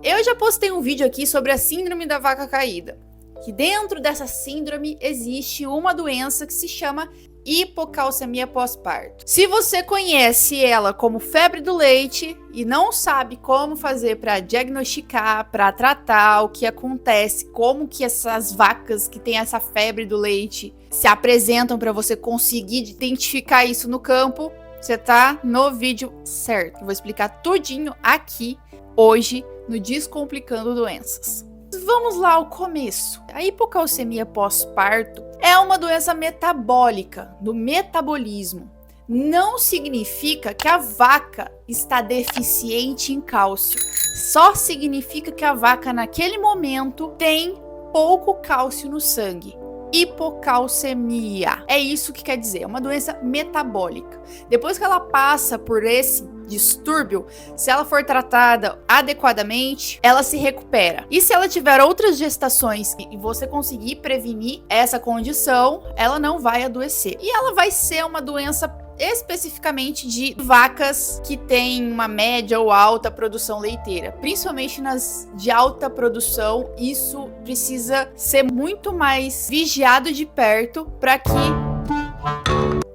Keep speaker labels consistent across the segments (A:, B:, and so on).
A: Eu já postei um vídeo aqui sobre a síndrome da vaca caída, que dentro dessa síndrome existe uma doença que se chama hipocalcemia pós-parto. Se você conhece ela como febre do leite e não sabe como fazer para diagnosticar, para tratar o que acontece, como que essas vacas que têm essa febre do leite se apresentam para você conseguir identificar isso no campo, você tá no vídeo certo. Eu vou explicar tudinho aqui hoje no Descomplicando Doenças. Vamos lá ao começo. A hipocalcemia pós-parto é uma doença metabólica, do metabolismo. Não significa que a vaca está deficiente em cálcio. Só significa que a vaca naquele momento tem pouco cálcio no sangue. Hipocalcemia. É isso que quer dizer, é uma doença metabólica. Depois que ela passa por esse distúrbio, se ela for tratada adequadamente, ela se recupera. E se ela tiver outras gestações e você conseguir prevenir essa condição, ela não vai adoecer. E ela vai ser uma doença especificamente de vacas que têm uma média ou alta produção leiteira. Principalmente nas de alta produção, isso precisa ser muito mais vigiado de perto para que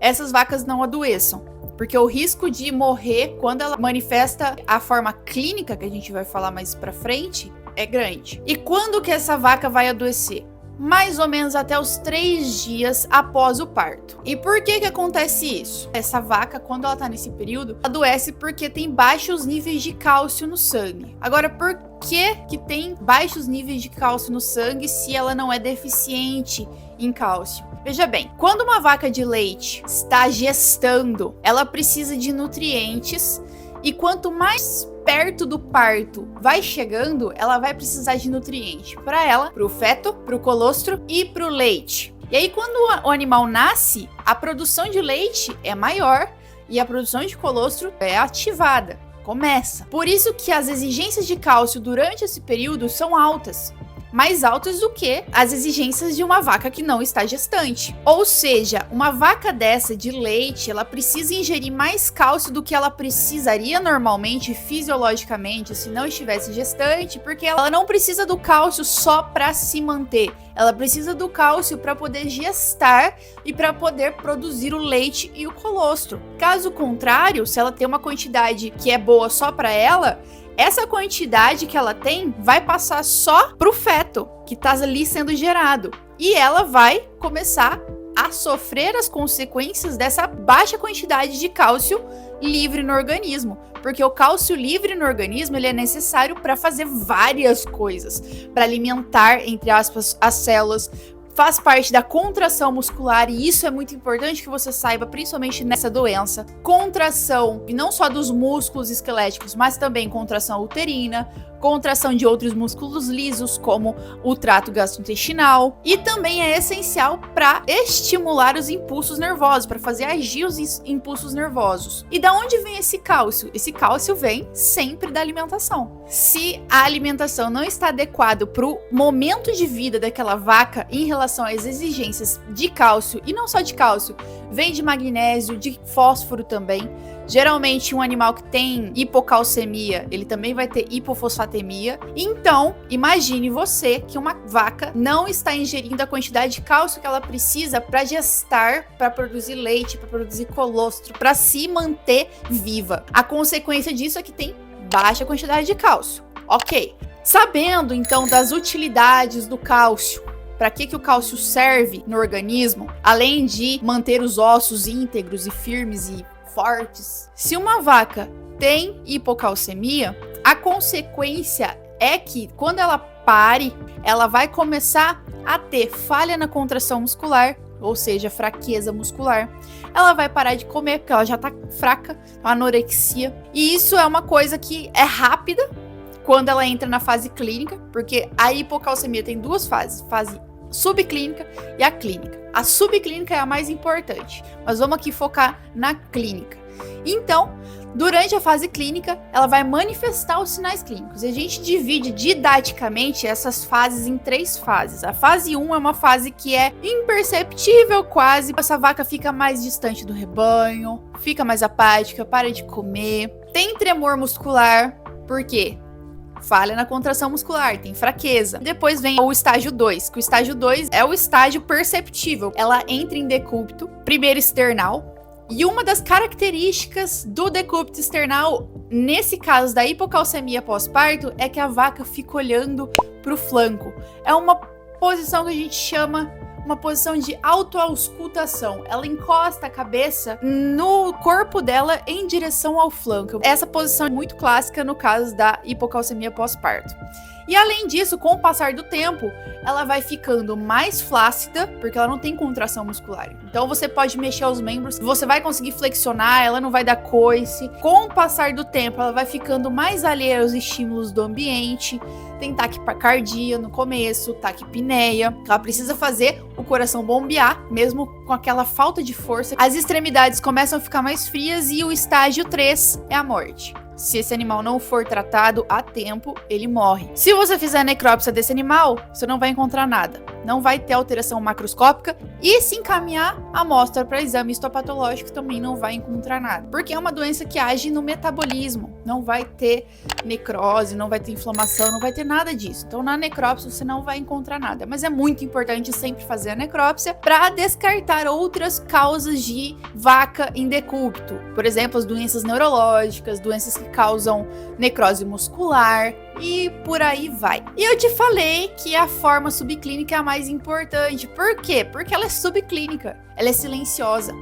A: essas vacas não adoeçam. Porque o risco de morrer quando ela manifesta a forma clínica, que a gente vai falar mais pra frente, é grande. E quando que essa vaca vai adoecer? Mais ou menos até os 3 dias após o parto. E por que acontece isso? Essa vaca, quando ela tá nesse período, adoece porque tem baixos níveis de cálcio no sangue. Agora, por que tem baixos níveis de cálcio no sangue se ela não é deficiente em cálcio? Veja bem, quando uma vaca de leite está gestando, ela precisa de nutrientes e quanto mais perto do parto vai chegando, ela vai precisar de nutriente para ela, para o feto, para o colostro e para o leite. E aí quando o animal nasce, a produção de leite é maior e a produção de colostro é ativada, começa. Por isso que as exigências de cálcio durante esse período são altas. Mais altas do que as exigências de uma vaca que não está gestante. Ou seja, uma vaca dessa de leite, ela precisa ingerir mais cálcio do que ela precisaria normalmente, fisiologicamente, se não estivesse gestante, porque ela não precisa do cálcio só para se manter. Ela precisa do cálcio para poder gestar e para poder produzir o leite e o colostro. Caso contrário, se ela tem uma quantidade que é boa só para ela, essa quantidade que ela tem vai passar só pro feto que tá ali sendo gerado. E ela vai começar a sofrer as consequências dessa baixa quantidade de cálcio livre no organismo. Porque o cálcio livre no organismo ele é necessário para fazer várias coisas. Para alimentar, entre aspas, as células. Faz parte da contração muscular e isso é muito importante que você saiba, principalmente nessa doença. Contração, e não só dos músculos esqueléticos, mas também contração uterina, contração de outros músculos lisos, como o trato gastrointestinal. E também é essencial para estimular os impulsos nervosos, para fazer agir os impulsos nervosos. E da onde vem esse cálcio? Esse cálcio vem sempre da alimentação. Se a alimentação não está adequada para o momento de vida daquela vaca em relação às exigências de cálcio, e não só de cálcio, vem de magnésio, de fósforo também. Geralmente um animal que tem hipocalcemia, ele também vai ter hipofosfatemia. Então, imagine você que uma vaca não está ingerindo a quantidade de cálcio que ela precisa para gestar, para produzir leite, para produzir colostro, para se manter viva. A consequência disso é que tem baixa quantidade de cálcio. Ok. Sabendo então das utilidades do cálcio, para que o cálcio serve no organismo, além de manter os ossos íntegros e firmes e fortes. Se uma vaca tem hipocalcemia, a consequência é que quando ela pare, ela vai começar a ter falha na contração muscular, ou seja, fraqueza muscular. Ela vai parar de comer porque ela já tá fraca, anorexia. E isso é uma coisa que é rápida quando ela entra na fase clínica, porque a hipocalcemia tem 2 fases, fase subclínica e a clínica. A subclínica é a mais importante, mas vamos aqui focar na clínica. Então, durante a fase clínica, ela vai manifestar os sinais clínicos. E a gente divide didaticamente essas fases em 3 fases. A fase 1 é uma fase que é imperceptível quase. Essa vaca fica mais distante do rebanho, fica mais apática, para de comer, tem tremor muscular. Por quê? falha na contração muscular, tem fraqueza. Depois vem o estágio 2, que o estágio 2 é o estágio perceptível. Ela entra em decúbito, primeiro external, e uma das características do decúbito external, nesse caso da hipocalcemia pós-parto, é que a vaca fica olhando para o flanco. É uma posição que a gente chama uma posição de autoauscultação. Ela encosta a cabeça no corpo dela em direção ao flanco. Essa posição é muito clássica no caso da hipocalcemia pós-parto. E além disso, com o passar do tempo, ela vai ficando mais flácida, porque ela não tem contração muscular. Então você pode mexer os membros, você vai conseguir flexionar, ela não vai dar coice. Com o passar do tempo, ela vai ficando mais alheia aos estímulos do ambiente. Tem taquicardia no começo, taquipneia. Ela precisa fazer o coração bombear, mesmo com aquela falta de força. As extremidades começam a ficar mais frias e o estágio 3 é a morte. Se esse animal não for tratado a tempo, ele morre. Se você fizer a necrópsia desse animal, você não vai encontrar nada. Não vai ter alteração macroscópica. E se encaminhar a amostra para exame histopatológico, também não vai encontrar nada. Porque é uma doença que age no metabolismo. Não vai ter necrose, não vai ter inflamação, não vai ter nada disso. Então na necrópsia você não vai encontrar nada. Mas é muito importante sempre fazer a necrópsia para descartar outras causas de vaca em decúbito. Por exemplo, as doenças neurológicas, doenças que causam necrose muscular e por aí vai. E eu te falei que a forma subclínica é a mais importante. Por quê? Porque ela é subclínica, ela é silenciosa.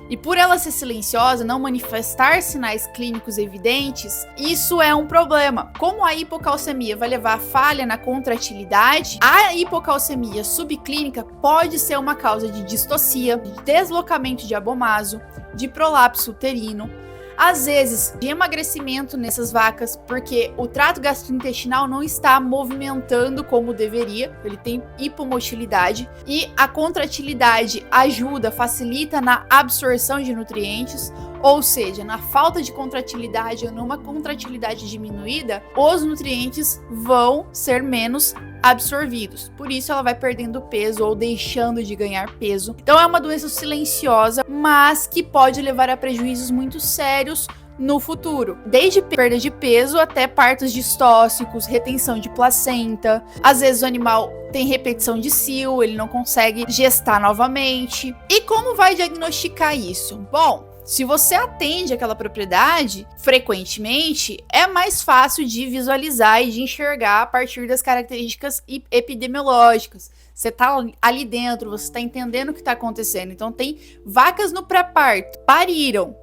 A: E por ela ser silenciosa, não manifestar sinais clínicos evidentes, isso é um problema. Como a hipocalcemia vai levar a falha na contratilidade, a hipocalcemia subclínica pode ser uma causa de distocia, de deslocamento de abomaso, de prolapso uterino, às vezes de emagrecimento nessas vacas, porque o trato gastrointestinal não está movimentando como deveria, ele tem hipomotilidade, e a contratilidade ajuda, facilita na absorção de nutrientes, ou seja, na falta de contratilidade ou numa contratilidade diminuída, os nutrientes vão ser menos absorvidos. Por isso ela vai perdendo peso ou deixando de ganhar peso. Então é uma doença silenciosa, mas que pode levar a prejuízos muito sérios no futuro. Desde perda de peso até partos distóxicos, retenção de placenta. Às vezes o animal tem repetição de cio, ele não consegue gestar novamente. E como vai diagnosticar isso? Bom, se você atende aquela propriedade frequentemente, é mais fácil de visualizar e de enxergar a partir das características epidemiológicas. Você tá ali dentro, você tá entendendo o que tá acontecendo. Então tem vacas no pré-parto, pariram.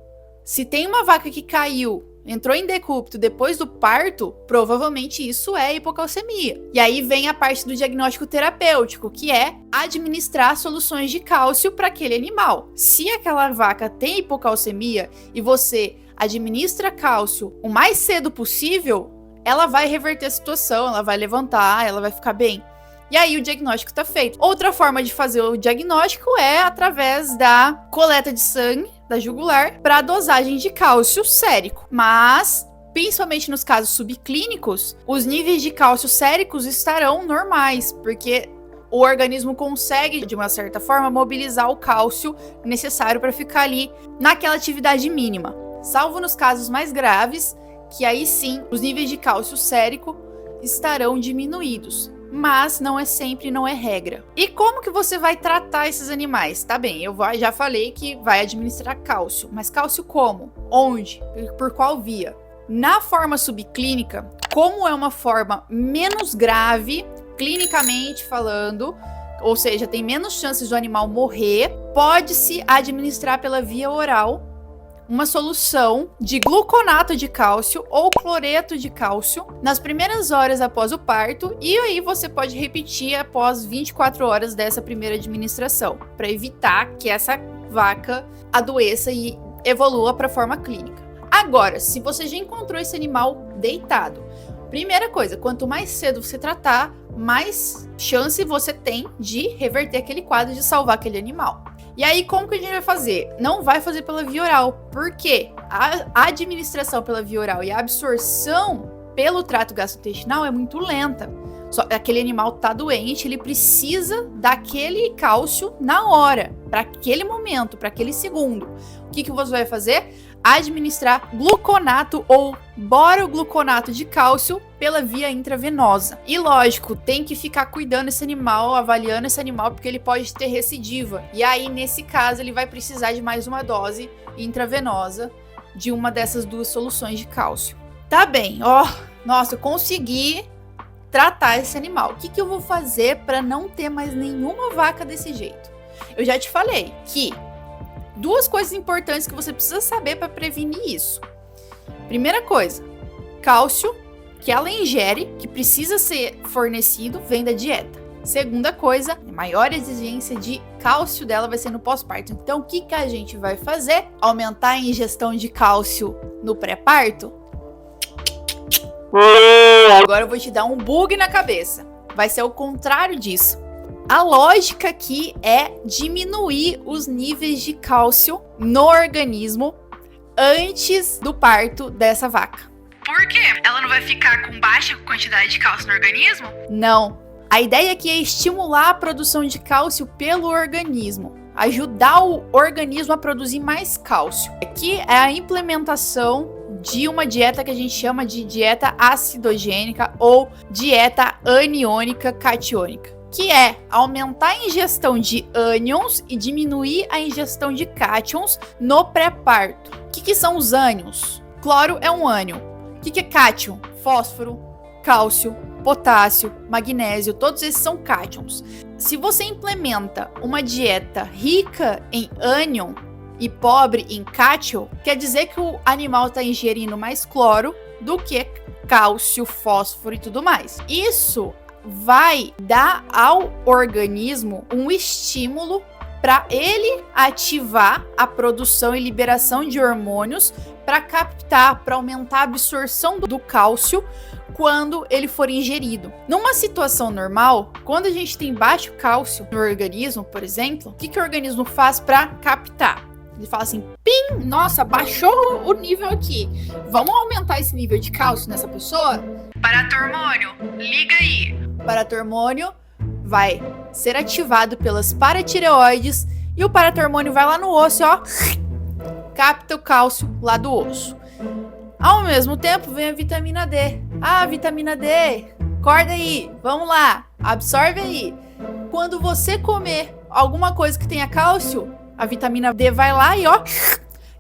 A: Se tem uma vaca que caiu, entrou em decúbito depois do parto, provavelmente isso é hipocalcemia. E aí vem a parte do diagnóstico terapêutico, que é administrar soluções de cálcio para aquele animal. Se aquela vaca tem hipocalcemia e você administra cálcio o mais cedo possível, ela vai reverter a situação, ela vai levantar, ela vai ficar bem. E aí o diagnóstico está feito. Outra forma de fazer o diagnóstico é através da coleta de sangue, da jugular, para dosagem de cálcio sérico. Mas, principalmente nos casos subclínicos, os níveis de cálcio séricos estarão normais, porque o organismo consegue, de uma certa forma, mobilizar o cálcio necessário para ficar ali naquela atividade mínima. Salvo nos casos mais graves, que aí sim, os níveis de cálcio sérico estarão diminuídos. Mas não é sempre, não é regra. E como que você vai tratar esses animais? Tá bem, eu já falei que vai administrar cálcio. Mas cálcio como? Onde? Por qual via? Na forma subclínica, como é uma forma menos grave, clinicamente falando, ou seja, tem menos chances do animal morrer, pode-se administrar pela via oral uma solução de gluconato de cálcio ou cloreto de cálcio nas primeiras horas após o parto, e aí você pode repetir após 24 horas dessa primeira administração, para evitar que essa vaca adoeça e evolua para a forma clínica. Agora, se você já encontrou esse animal deitado, primeira coisa, quanto mais cedo você tratar, mais chance você tem de reverter aquele quadro, de salvar aquele animal. E aí, como que a gente vai fazer? Não vai fazer pela via oral. Por quê? A administração pela via oral e a absorção pelo trato gastrointestinal é muito lenta. Só aquele animal tá doente, ele precisa daquele cálcio na hora, para aquele momento, para aquele segundo. O que você vai fazer? administrar gluconato ou borogluconato de cálcio pela via intravenosa. E lógico, tem que ficar cuidando desse animal, avaliando esse animal, porque ele pode ter recidiva. E aí, nesse caso, ele vai precisar de mais uma dose intravenosa de uma dessas duas soluções de cálcio. Tá bem, nossa, eu consegui tratar esse animal. O que eu vou fazer para não ter mais nenhuma vaca desse jeito? Eu já te falei que duas coisas importantes que você precisa saber para prevenir isso. Primeira coisa, cálcio, que ela ingere, que precisa ser fornecido, vem da dieta. Segunda coisa, a maior exigência de cálcio dela vai ser no pós-parto. Então, o que a gente vai fazer? Aumentar a ingestão de cálcio no pré-parto? Agora eu vou te dar um bug na cabeça. Vai ser o contrário disso. A lógica aqui é diminuir os níveis de cálcio no organismo antes do parto dessa vaca.
B: Por quê? Ela não vai ficar com baixa quantidade de cálcio no organismo?
A: Não. A ideia aqui é estimular a produção de cálcio pelo organismo. Ajudar o organismo a produzir mais cálcio. Aqui é a implementação de uma dieta que a gente chama de dieta acidogênica ou dieta aniônica catiônica, que é aumentar a ingestão de ânions e diminuir a ingestão de cátions no pré-parto. O que são os ânions? Cloro é um ânion. O que é cátion? Fósforo, cálcio, potássio, magnésio, todos esses são cátions. Se você implementa uma dieta rica em ânion e pobre em cátion, quer dizer que o animal está ingerindo mais cloro do que cálcio, fósforo e tudo mais. Isso vai dar ao organismo um estímulo para ele ativar a produção e liberação de hormônios para captar, para aumentar a absorção do cálcio quando ele for ingerido. Numa situação normal, quando a gente tem baixo cálcio no organismo, por exemplo, o que o organismo faz para captar? Ele fala assim, pim, nossa, baixou o nível aqui. Vamos aumentar esse nível de cálcio nessa pessoa?
B: Paratormônio, liga aí.
A: O paratormônio vai ser ativado pelas paratireoides e o paratormônio vai lá no osso, capta o cálcio lá do osso. Ao mesmo tempo, vem a vitamina D. Ah, vitamina D, acorda aí, vamos lá, absorve aí. Quando você comer alguma coisa que tenha cálcio, a vitamina D vai lá e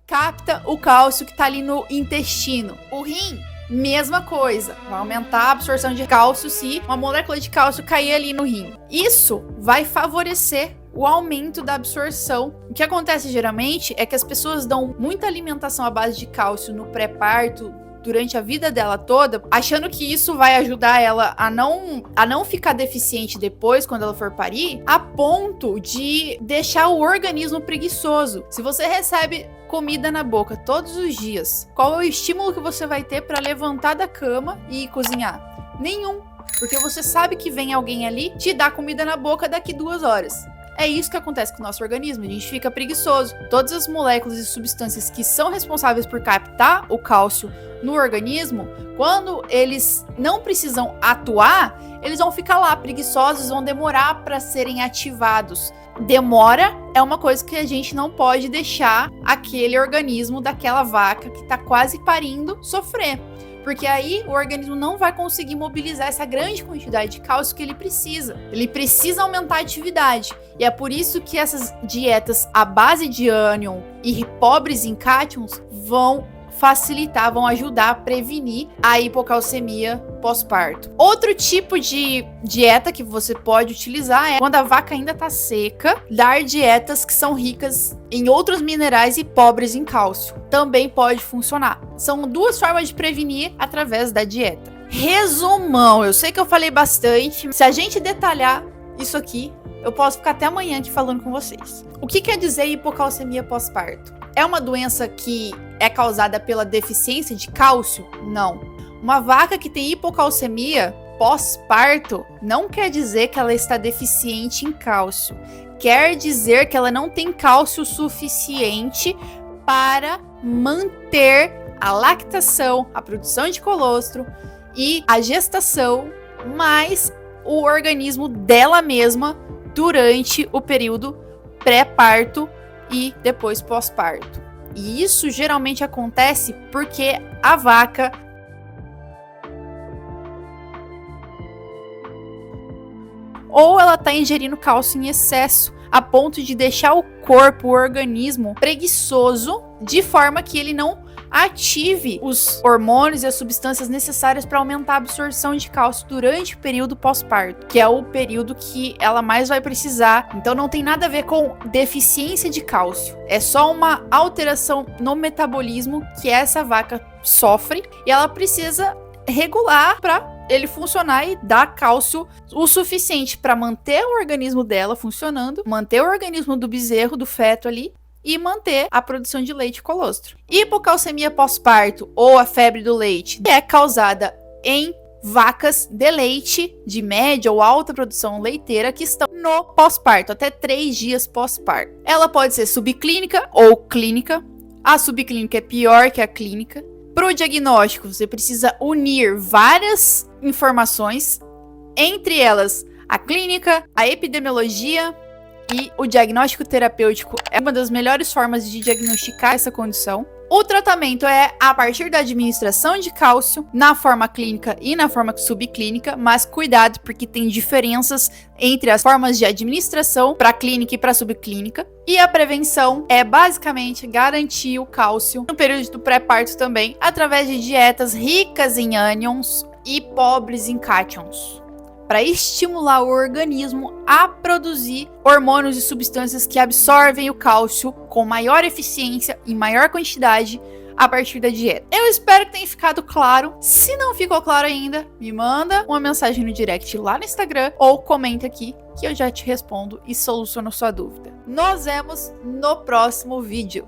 A: capta o cálcio que tá ali no intestino. O rim, mesma coisa, vai aumentar a absorção de cálcio se uma molécula de cálcio cair ali no rim. Isso vai favorecer o aumento da absorção. O que acontece geralmente é que as pessoas dão muita alimentação à base de cálcio no pré-parto, durante a vida dela toda, achando que isso vai ajudar ela a não ficar deficiente depois, quando ela for parir, a ponto de deixar o organismo preguiçoso. Se você recebe comida na boca todos os dias, qual é o estímulo que você vai ter para levantar da cama e cozinhar? Nenhum, porque você sabe que vem alguém ali te dar comida na boca daqui 2 horas. É isso que acontece com o nosso organismo, a gente fica preguiçoso. Todas as moléculas e substâncias que são responsáveis por captar o cálcio no organismo, quando eles não precisam atuar, eles vão ficar lá preguiçosos, vão demorar para serem ativados. Demora é uma coisa que a gente não pode deixar aquele organismo daquela vaca que está quase parindo sofrer. Porque aí o organismo não vai conseguir mobilizar essa grande quantidade de cálcio que ele precisa. Ele precisa aumentar a atividade. E é por isso que essas dietas à base de ânion e pobres em cátions vão facilitar, vão ajudar a prevenir a hipocalcemia pós-parto. Outro tipo de dieta que você pode utilizar é, quando a vaca ainda está seca, dar dietas que são ricas em outros minerais e pobres em cálcio. Também pode funcionar. São 2 formas de prevenir através da dieta. Resumão, eu sei que eu falei bastante. Se a gente detalhar isso aqui, eu posso ficar até amanhã aqui falando com vocês. O que quer dizer hipocalcemia pós-parto? É uma doença que é causada pela deficiência de cálcio? Não. Uma vaca que tem hipocalcemia pós-parto não quer dizer que ela está deficiente em cálcio. Quer dizer que ela não tem cálcio suficiente para manter a lactação, a produção de colostro e a gestação, mais o organismo dela mesma durante o período pré-parto e depois pós-parto. E isso geralmente acontece porque a vaca ou ela está ingerindo cálcio em excesso, a ponto de deixar o corpo, o organismo preguiçoso, de forma que ele não ative os hormônios e as substâncias necessárias para aumentar a absorção de cálcio durante o período pós-parto, que é o período que ela mais vai precisar. Então não tem nada a ver com deficiência de cálcio, é só uma alteração no metabolismo que essa vaca sofre e ela precisa regular para ele funcionar e dar cálcio o suficiente para manter o organismo dela funcionando, manter o organismo do bezerro, do feto ali, e manter a produção de leite e colostro. Hipocalcemia pós-parto ou a febre do leite é causada em vacas de leite de média ou alta produção leiteira que estão no pós-parto, até 3 dias pós-parto. Ela pode ser subclínica ou clínica. A subclínica é pior que a clínica. Para o diagnóstico, você precisa unir várias informações, entre elas a clínica, a epidemiologia e o diagnóstico terapêutico é uma das melhores formas de diagnosticar essa condição. O tratamento é a partir da administração de cálcio na forma clínica e na forma subclínica, mas cuidado porque tem diferenças entre as formas de administração para clínica e para subclínica. E a prevenção é basicamente garantir o cálcio no período do pré-parto também, através de dietas ricas em ânions e pobres em cátions, para estimular o organismo a produzir hormônios e substâncias que absorvem o cálcio com maior eficiência e maior quantidade a partir da dieta. Eu espero que tenha ficado claro. Se não ficou claro ainda, me manda uma mensagem no direct lá no Instagram ou comenta aqui que eu já te respondo e soluciono sua dúvida. Nos vemos no próximo vídeo.